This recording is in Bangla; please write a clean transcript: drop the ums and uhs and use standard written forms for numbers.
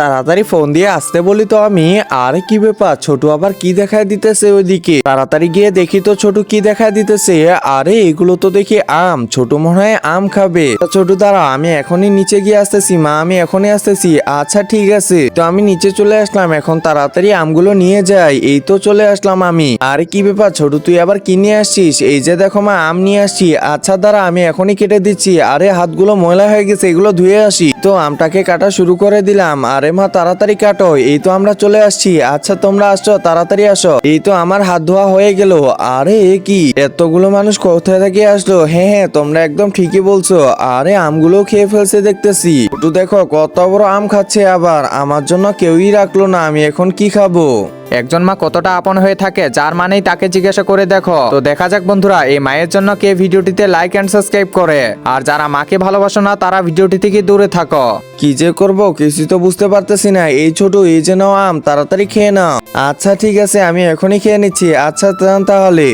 তাড়াতাড়ি ফোন দিয়ে আসতে বলি তো আমি। আরে কি ব্যাপার, ছোট আবার কি দেখায় দিতেছে ওইদিকে? তাড়াতাড়ি গিয়ে দেখি তো ছোট কি দেখায় দিতেছে। আরে এগুলো তো দেখি আম, ছোট মনে হয় আম খাবে। ছোট দাঁড়া, আমি এখনই নিচে গিয়ে আসতেছি মা, আমি এখনই আসতেছি। আচ্ছা ঠিক আছে, তো আমি নিচে চলে আসলাম, এখন তাড়াতাড়ি আমগুলো নিয়ে যাই। এই তো চলে আসলাম আমি। আরে কি ব্যাপার ছোট, তুই আবার কি নিয়ে আসছিস? এই যে দেখো মা, আম নিয়ে আসছি। আচ্ছা দাঁড়া, আমি এখনই কেটে দিচ্ছি। আরে হাতগুলো ময়লা হয়ে গেছে, এগুলো ধুয়ে আসি। তো আমটাকে কাটা শুরু করে দিলাম। আরে মা তাড়াতাড়ি কাটো, এই তো আমরা চলে আসছি। আচ্ছা তোমরা আসছো, তাড়াতাড়ি আসো। এই তো আমার হাত ধোয়া হয়ে গেল। আরে এ কি, এতগুলো মানুষ কোথা থেকে আসলো? হ্যাঁ হ্যাঁ, তোমরা একদম ঠিকই বলছো। আরে আমগুলো খেয়ে ফেলছে দেখতেছি। একটু দেখো কত বড় আম খাচ্ছে, আবার আমার জন্য কেউই রাখলো না, আমি এখন কি খাবো? একজন মা কতটা আপন হয়ে থাকে, যার মানেই তাকে জিজ্ঞাসা করে দেখো। তো দেখা যাক বন্ধুরা, এই মায়ের জন্য কে ভিডিওটিতে লাইক এন্ড সাবস্ক্রাইব করে। আর যারা মাকে ভালোবাসো না, তারা ভিডিওটি থেকে দূরে থাকো। কি যে করবো কিছু তো বুঝতে পারতেছি না। এই ছোট, এই যে নাও আম, তাড়াতাড়ি খেয়ে নাও। আচ্ছা ঠিক আছে, আমি এখনই খেয়ে নিচ্ছি। আচ্ছা তাহলে।